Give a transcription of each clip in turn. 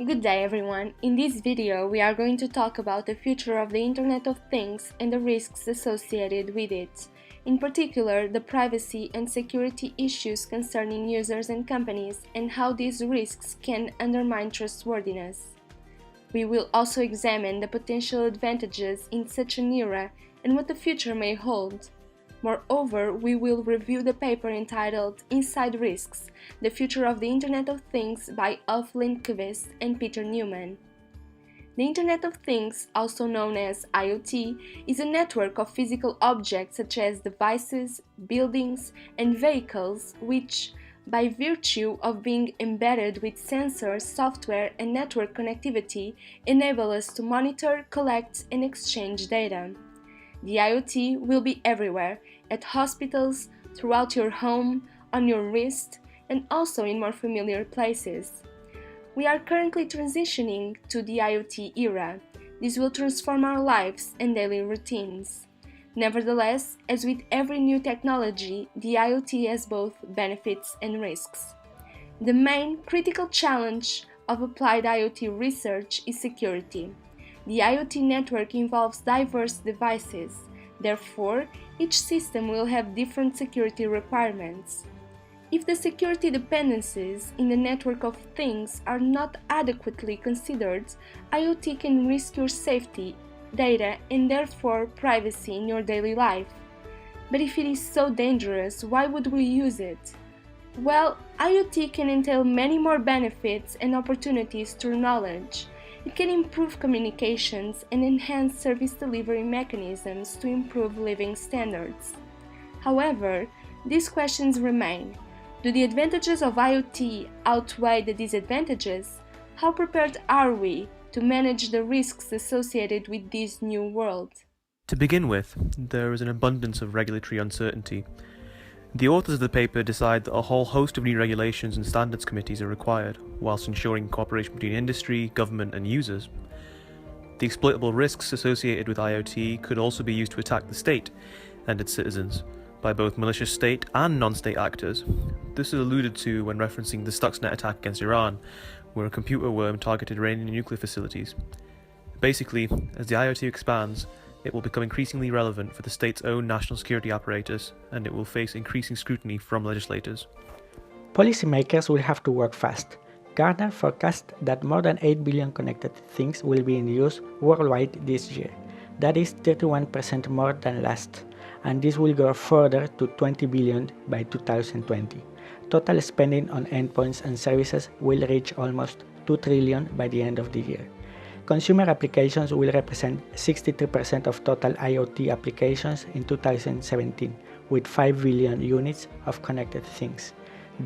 Good day everyone. In this video we are going to talk about the future of the Internet of Things and the risks associated with it. In particular, the privacy and security issues concerning users and companies and how these risks can undermine trustworthiness. We will also examine the potential advantages in such an era and what the future may hold. Moreover, we will review the paper entitled Inside Risks: The Future of the Internet of Things by Lindqvist and Peter Neumann. The Internet of Things, also known as IoT, is a network of physical objects such as devices, buildings, and vehicles which, by virtue of being embedded with sensors, software, and network connectivity, enable us to monitor, collect, and exchange data. The IoT will be everywhere, at hospitals, throughout your home, on your wrist, and also in more familiar places. We are currently transitioning to the IoT era. This will transform our lives and daily routines. Nevertheless, as with every new technology, the IoT has both benefits and risks. The main critical challenge of applied IoT research is security. The IoT network involves diverse devices. Therefore, each system will have different security requirements. If the security dependencies in the network of things are not adequately considered, IoT can risk your safety, data, and therefore privacy in your daily life. But if it is so dangerous, why would we use it? Well, IoT can entail many more benefits and opportunities through knowledge. It can improve communications and enhance service delivery mechanisms to improve living standards. However, these questions remain. Do the advantages of IoT outweigh the disadvantages? How prepared are we to manage the risks associated with this new world? To begin with, there is an abundance of regulatory uncertainty. The authors of the paper decide that a whole host of new regulations and standards committees are required, whilst ensuring cooperation between industry, government and users. The exploitable risks associated with IoT could also be used to attack the state and its citizens by both malicious state and non-state actors. This is alluded to when referencing the Stuxnet attack against Iran, where a computer worm targeted Iranian nuclear facilities. Basically, as the IoT expands, it will become increasingly relevant for the state's own national security apparatus, and it will face increasing scrutiny from legislators. Policymakers will have to work fast. Gartner forecasts that more than 8 billion connected things will be in use worldwide this year. That is 31% more than last, and this will grow further to 20 billion by 2020. Total spending on endpoints and services will reach almost 2 trillion by the end of the year. Consumer applications will represent 63% of total IoT applications in 2017, with 5 billion units of connected things.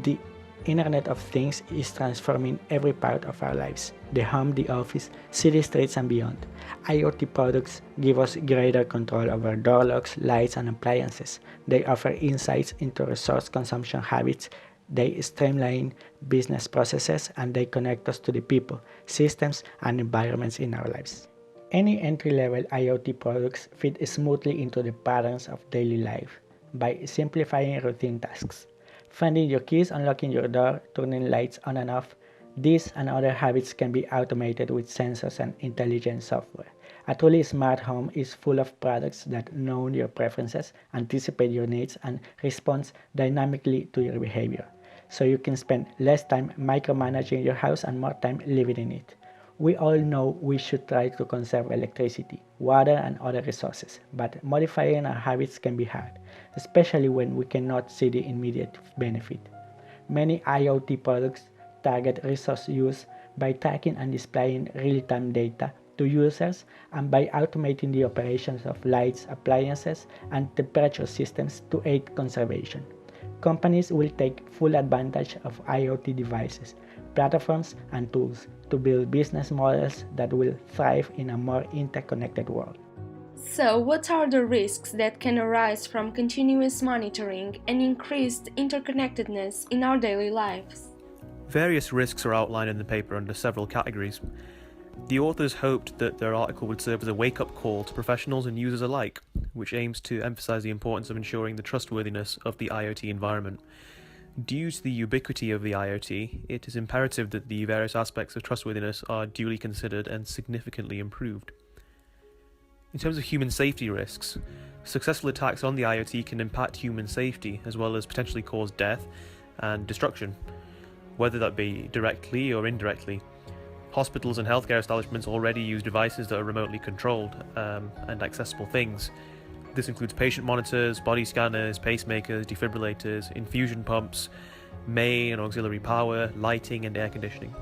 The Internet of Things is transforming every part of our lives: the home, the office, city streets and beyond. IoT products give us greater control over door locks, lights and appliances. They offer insights into resource consumption habits. They streamline business processes and they connect us to the people, systems, and environments in our lives. Any entry-level IoT products fit smoothly into the patterns of daily life by simplifying routine tasks. Finding your keys, unlocking your door, turning lights on and off. These and other habits can be automated with sensors and intelligent software. A truly smart home is full of products that know your preferences, anticipate your needs, and respond dynamically to your behavior, so you can spend less time micromanaging your house and more time living in it. We all know we should try to conserve electricity, water, and other resources, but modifying our habits can be hard, especially when we cannot see the immediate benefit. Many IoT products target resource use by tracking and displaying real-time data to users and by automating the operations of lights, appliances, and temperature systems to aid conservation. Companies will take full advantage of IoT devices, platforms, and tools to build business models that will thrive in a more interconnected world. So, what are the risks that can arise from continuous monitoring and increased interconnectedness in our daily lives? Various risks are outlined in the paper under several categories. The authors hoped that their article would serve as a wake-up call to professionals and users alike, which aims to emphasize the importance of ensuring the trustworthiness of the IoT environment. Due to the ubiquity of the IoT, it is imperative that the various aspects of trustworthiness are duly considered and significantly improved. In terms of human safety risks, successful attacks on the IoT can impact human safety as well as potentially cause death and destruction, whether that be directly or indirectly. Hospitals and healthcare establishments already use devices that are remotely controlled and accessible things. This includes patient monitors, body scanners, pacemakers, defibrillators, infusion pumps, main and auxiliary power, lighting and air conditioning.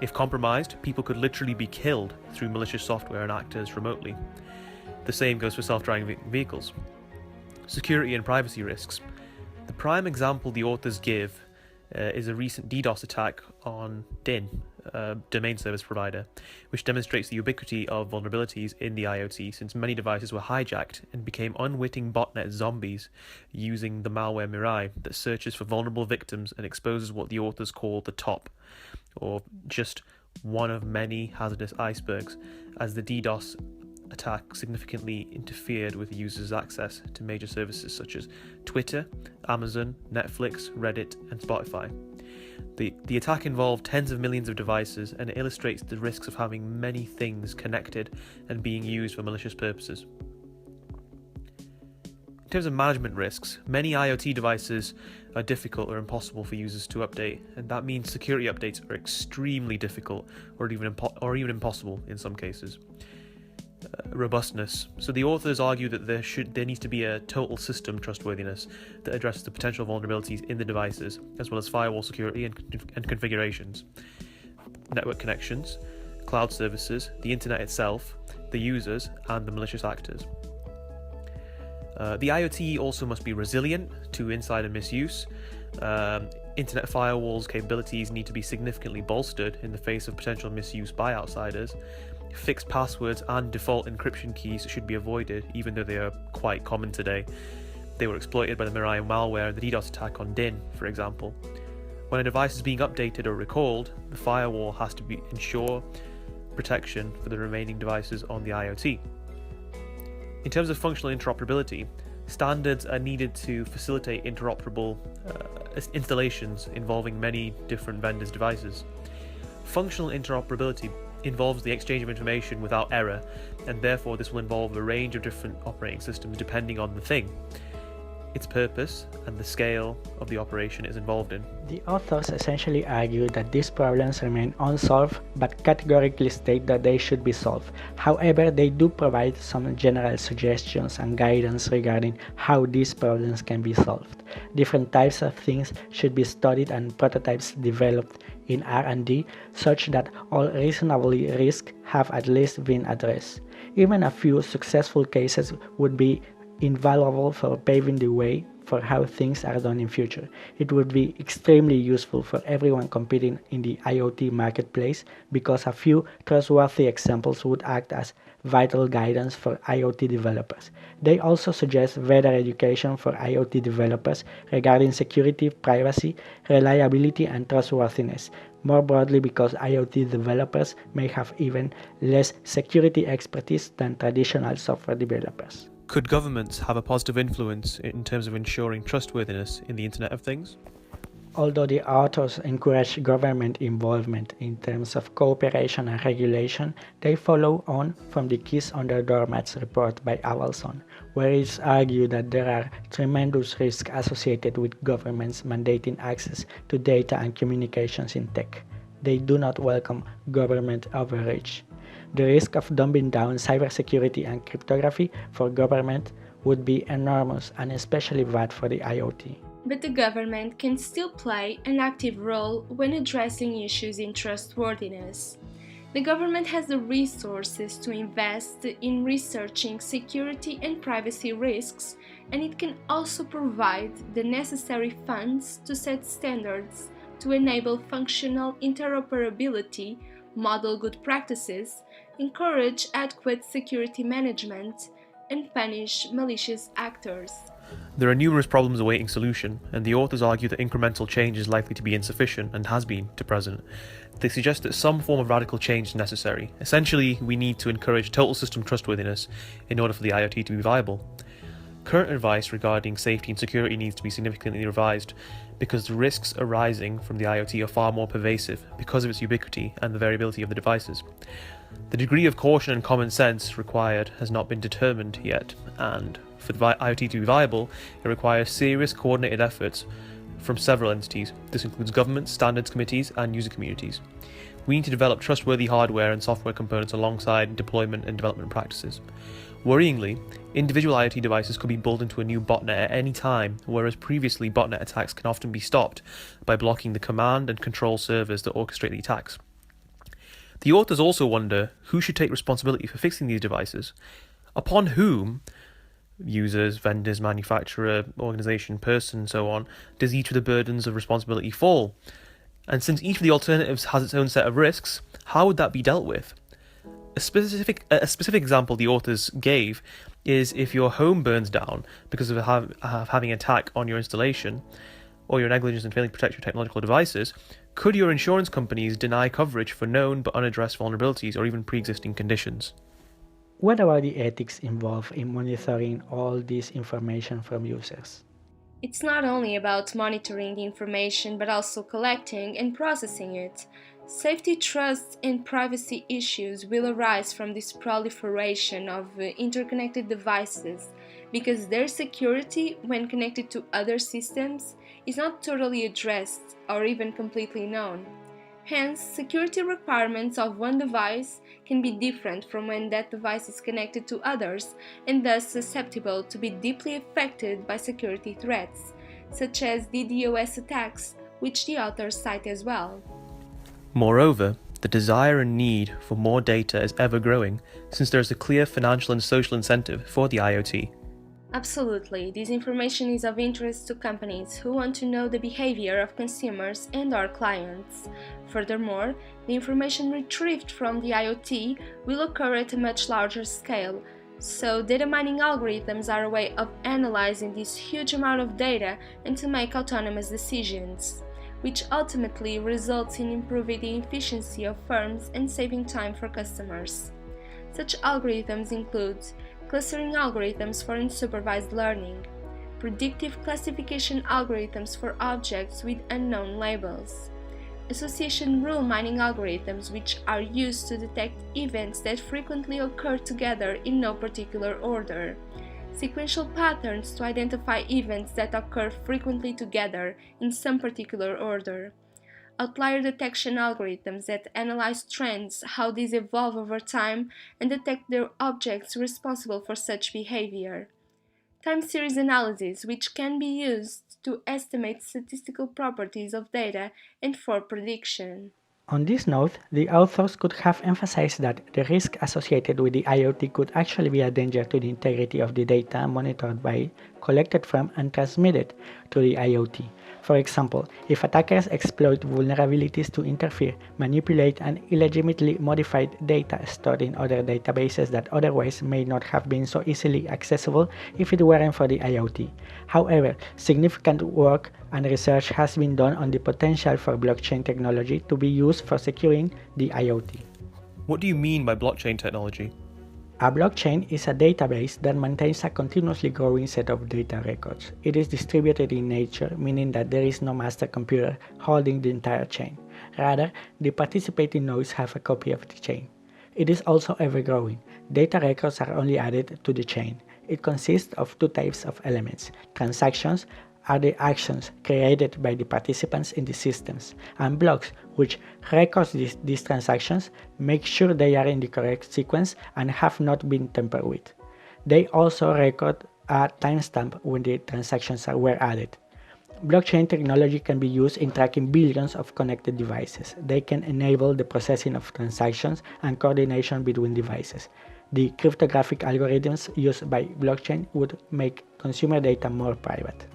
If compromised, people could literally be killed through malicious software and actors remotely. The same goes for self-driving vehicles. Security and privacy risks. The prime example the authors give is a recent DDoS attack on DIN, a domain service provider, which demonstrates the ubiquity of vulnerabilities in the IoT since many devices were hijacked and became unwitting botnet zombies using the malware Mirai that searches for vulnerable victims and exposes what the authors call the top, or just one of many hazardous icebergs, as the DDoS attack significantly interfered with users' access to major services such as Twitter, Amazon, Netflix, Reddit, and Spotify. The attack involved tens of millions of devices and it illustrates the risks of having many things connected and being used for malicious purposes. In terms of management risks, many IoT devices are difficult or impossible for users to update, and that means security updates are extremely difficult or even impossible in some cases. Robustness. So the authors argue that there needs to be a total system trustworthiness that addresses the potential vulnerabilities in the devices, as well as firewall security and configurations, network connections, cloud services, the internet itself, the users, and the malicious actors. The IoT also must be resilient to insider misuse. Internet firewalls capabilities need to be significantly bolstered in the face of potential misuse by outsiders. Fixed passwords and default encryption keys should be avoided, even though they are quite common today. They were exploited by the Mirai malware and the DDoS attack on DIN, for example. When a device is being updated or recalled, the firewall has to ensure protection for the remaining devices on the IoT. In terms of functional interoperability, standards are needed to facilitate interoperable installations involving many different vendors' devices. Functional interoperability involves the exchange of information without error, and therefore this will involve a range of different operating systems depending on the thing, its purpose, and the scale of the operation it is involved in. The authors essentially argue that these problems remain unsolved but categorically state that they should be solved. However, they do provide some general suggestions and guidance regarding how these problems can be solved. Different types of things should be studied and prototypes developed in R&D such that all reasonable risks have at least been addressed. Even a few successful cases would be invaluable for paving the way for how things are done in future. It would be extremely useful for everyone competing in the IoT marketplace because a few trustworthy examples would act as vital guidance for IoT developers. They also suggest better education for IoT developers regarding security, privacy, reliability, and trustworthiness. More broadly, because IoT developers may have even less security expertise than traditional software developers. Could governments have a positive influence in terms of ensuring trustworthiness in the Internet of Things? Although the authors encourage government involvement in terms of cooperation and regulation, they follow on from the Keys Under Doormats report by Awelson, where it's argued that there are tremendous risks associated with governments mandating access to data and communications in tech. They do not welcome government overreach. The risk of dumbing down cybersecurity and cryptography for government would be enormous and especially bad for the IoT. But the government can still play an active role when addressing issues in trustworthiness. The government has the resources to invest in researching security and privacy risks, and it can also provide the necessary funds to set standards to enable functional interoperability, model good practices, encourage adequate security management, and punish malicious actors. There are numerous problems awaiting solution, and the authors argue that incremental change is likely to be insufficient and has been to present. They suggest that some form of radical change is necessary. Essentially, we need to encourage total system trustworthiness in order for the IoT to be viable. Current advice regarding safety and security needs to be significantly revised because the risks arising from the IoT are far more pervasive because of its ubiquity and the variability of the devices. The degree of caution and common sense required has not been determined yet, and for the IoT to be viable, it requires serious coordinated efforts from several entities. This includes governments, standards committees, and user communities. We need to develop trustworthy hardware and software components alongside deployment and development practices. Worryingly, individual IoT devices could be built into a new botnet at any time, whereas previously botnet attacks can often be stopped by blocking the command and control servers that orchestrate the attacks. The authors also wonder who should take responsibility for fixing these devices. Upon whom, users, vendors, manufacturer, organization, person, so on, does each of the burdens of responsibility fall? And since each of the alternatives has its own set of risks, how would that be dealt with? A specific example the authors gave is if your home burns down because of having an attack on your installation, or your negligence in failing to protect your technological devices, could your insurance companies deny coverage for known but unaddressed vulnerabilities or even pre-existing conditions? What about the ethics involved in monitoring all this information from users? It's not only about monitoring the information but also collecting and processing it. Safety, trust, and privacy issues will arise from this proliferation of interconnected devices because their security, when connected to other systems, is not totally addressed or even completely known. Hence, security requirements of one device can be different from when that device is connected to others and thus susceptible to be deeply affected by security threats, such as DDoS attacks, which the authors cite as well. Moreover, the desire and need for more data is ever growing since there is a clear financial and social incentive for the IoT. Absolutely, this information is of interest to companies who want to know the behavior of consumers and our clients. Furthermore, the information retrieved from the IoT will occur at a much larger scale, so data mining algorithms are a way of analyzing this huge amount of data and to make autonomous decisions, which ultimately results in improving the efficiency of firms and saving time for customers. Such algorithms include clustering algorithms for unsupervised learning, predictive classification algorithms for objects with unknown labels, association rule mining algorithms which are used to detect events that frequently occur together in no particular order, sequential patterns to identify events that occur frequently together in some particular order, outlier detection algorithms that analyze trends, how these evolve over time, and detect the objects responsible for such behavior. Time series analysis, which can be used to estimate statistical properties of data and for prediction. On this note, the authors could have emphasized that the risk associated with the IoT could actually be a danger to the integrity of the data monitored by, collected from, and transmitted through the IoT. For example, if attackers exploit vulnerabilities to interfere, manipulate, and illegitimately modify data stored in other databases that otherwise may not have been so easily accessible if it weren't for the IoT. However, significant work and research has been done on the potential for blockchain technology to be used for securing the IoT. What do you mean by blockchain technology? A blockchain is a database that maintains a continuously growing set of data records. It is distributed in nature, meaning that there is no master computer holding the entire chain. Rather, the participating nodes have a copy of the chain. It is also ever-growing. Data records are only added to the chain. It consists of two types of elements. Transactions are the actions created by the participants in the systems, and blocks, which records these transactions, make sure they are in the correct sequence and have not been tampered with. They also record a timestamp when the transactions were added. Blockchain technology can be used in tracking billions of connected devices. They can enable the processing of transactions and coordination between devices. The cryptographic algorithms used by blockchain would make consumer data more private.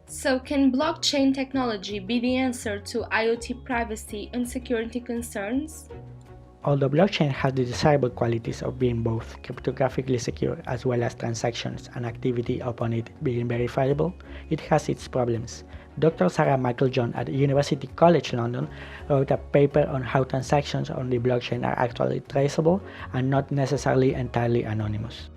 So, can blockchain technology be the answer to IoT privacy and security concerns? Although blockchain has the desirable qualities of being both cryptographically secure as well as transactions and activity upon it being verifiable, it has its problems. Dr. Sarah Michael-John at University College London wrote a paper on how transactions on the blockchain are actually traceable and not necessarily entirely anonymous.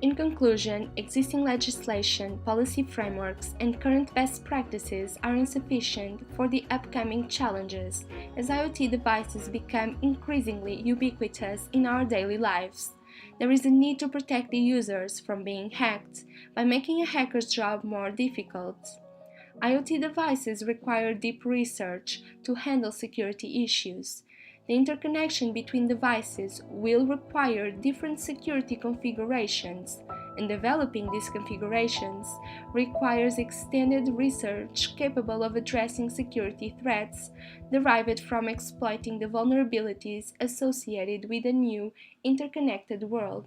In conclusion, existing legislation, policy frameworks, and current best practices are insufficient for the upcoming challenges as IoT devices become increasingly ubiquitous in our daily lives. There is a need to protect the users from being hacked by making a hacker's job more difficult. IoT devices require deep research to handle security issues. The interconnection between devices will require different security configurations, and developing these configurations requires extended research capable of addressing security threats derived from exploiting the vulnerabilities associated with a new interconnected world.